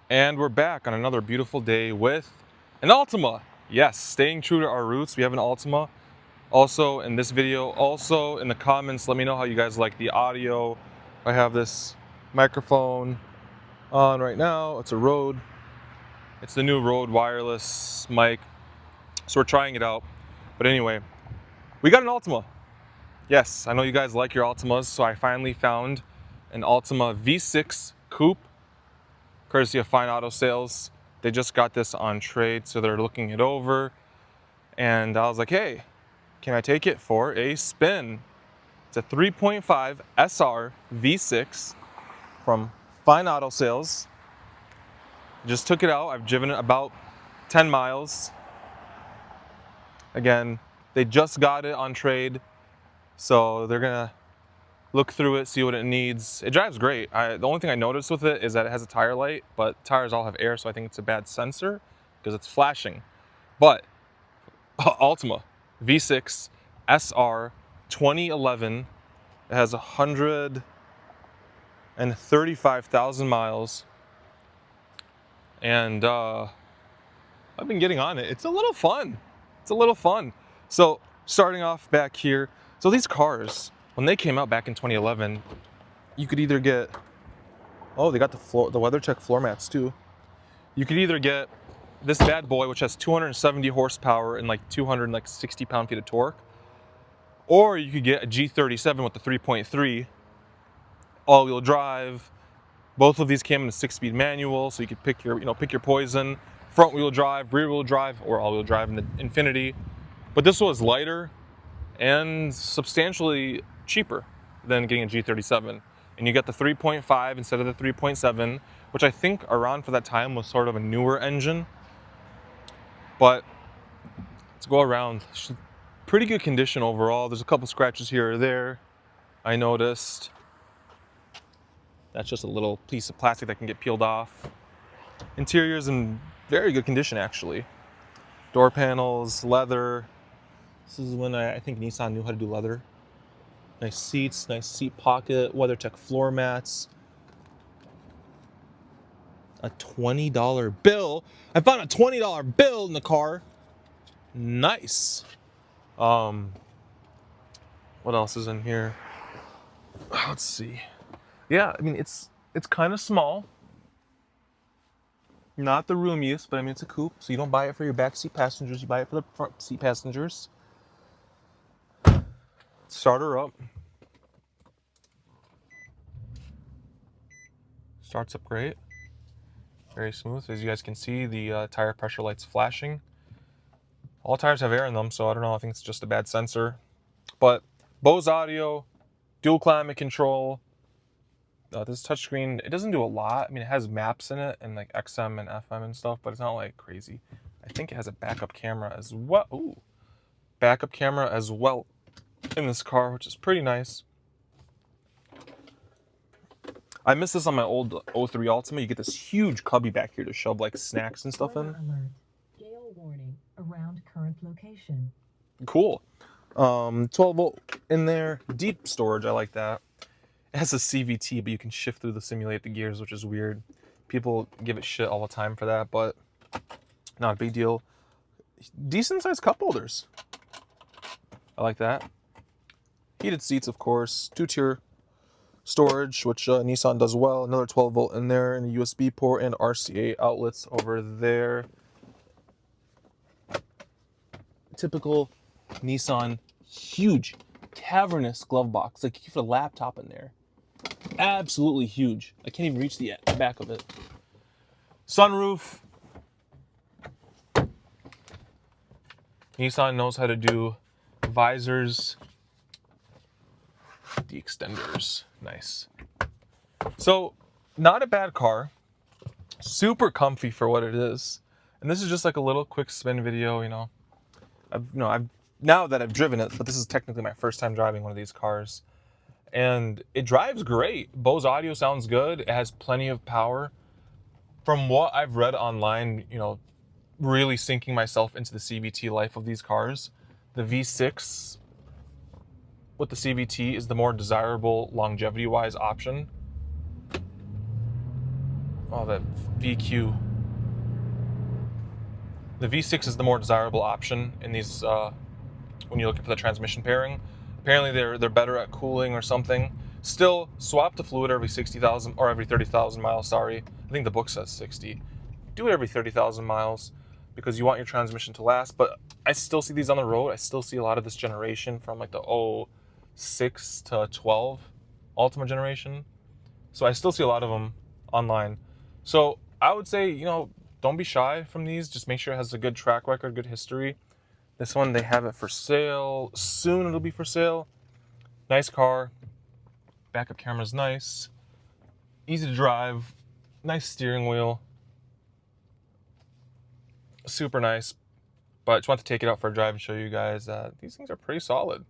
And we're back on another beautiful day with an Altima. Yes, staying true to our roots, we have an Altima. Also in this video, also in the comments, let me know how you guys like the audio. I have this microphone on right now. It's the new Rode wireless mic. So we're trying it out. But anyway, we got an Altima. Yes, I know you guys like your Altimas, so I finally found an Altima V6 Coupe, courtesy of Fine Auto Sales. They just got this on trade, so they're looking it over. And I was like, hey, can I take it for a spin? It's a 3.5 SR V6 from Fine Auto Sales. Just took it out. I've driven it about 10 miles. Again, they just got it on trade, so they're gonna look through it, see what it needs. It drives great. The only thing I noticed with it is that it has a tire light, but tires all have air, so I think it's a bad sensor because it's flashing. But Altima V6 SR 2011, it has 135,000 miles, and I've been getting on it. It's a little fun. So starting off back here, so these cars, when they came out back in 2011, you could either get, oh, they got the WeatherTech floor mats too. You could either get this bad boy, which has 270 horsepower and like 260 pound-feet of torque, or you could get a G37 with the 3.3 all-wheel drive. Both of these came in a 6-speed manual, so you could pick your poison: front-wheel drive, rear-wheel drive, or all-wheel drive in the Infinity. But this was lighter and substantially cheaper than getting a G37. And you get the 3.5 instead of the 3.7, which I think around for that time was sort of a newer engine. But let's go around. Pretty good condition overall. There's a couple scratches here or there, I noticed. That's just a little piece of plastic that can get peeled off. Interior's in very good condition, actually. Door panels, leather. This is when I think Nissan knew how to do leather. Nice seats, nice seat pocket, WeatherTech floor mats. A $20 bill. I found a $20 bill in the car. Nice. What else is in here? Let's see. Yeah, I mean, it's kind of small. Not the roomiest, but I mean, it's a coupe, so you don't buy it for your backseat passengers. You buy it for the front seat passengers. Start her up. Starts up great. Very smooth. As you guys can see, the tire pressure light's flashing. All tires have air in them, so I don't know. I think it's just a bad sensor. But Bose audio, dual climate control. This touchscreen, it doesn't do a lot. I mean, it has maps in it and like XM and FM and stuff, but it's not like crazy. I think it has a backup camera as well. Ooh, backup camera as well in this car, which is pretty nice. I missed this on my old 03 Altima. You get this huge cubby back here to shove like snacks and stuff in. Alert. Gale warning around current location. Cool. 12-volt in there. Deep storage, I like that. It has a CVT, but you can shift through the simulate the gears, which is weird. People give it shit all the time for that, but not a big deal. Decent sized cup holders. I like that. Heated seats, of course. 2-tier storage, which Nissan does well. Another 12-volt in there, and a USB port and RCA outlets over there. Typical Nissan, huge, cavernous glove box. Like, you can fit a laptop in there. Absolutely huge. I can't even reach the back of it. Sunroof. Nissan knows how to do visors. The extenders. Nice. So, not a bad car. Super comfy for what it is. And this is just like a little quick spin video, I've now that I've driven it, but this is technically my first time driving one of these cars. And it drives great. Bose audio sounds good. It has plenty of power. From what I've read online, really sinking myself into the CVT life of these cars, the V6 with the CVT is the more desirable longevity-wise option. Oh, that VQ. The V6 is the more desirable option in these when you're looking for the transmission pairing. Apparently they're better at cooling or something. Still, swap the fluid every 60,000 or every 30,000 miles. Sorry, I think the book says 60. Do it every 30,000 miles because you want your transmission to last. But I still see these on the road. I still see a lot of this generation from like the 06 to 12 Ultima generation. So I still see a lot of them online. So I would say, don't be shy from these. Just make sure it has a good track record, good history. This one, they have it for sale. Soon it'll be for sale. Nice car. Backup camera's nice. Easy to drive. Nice steering wheel. Super nice. But I just want to take it out for a drive and show you guys that these things are pretty solid.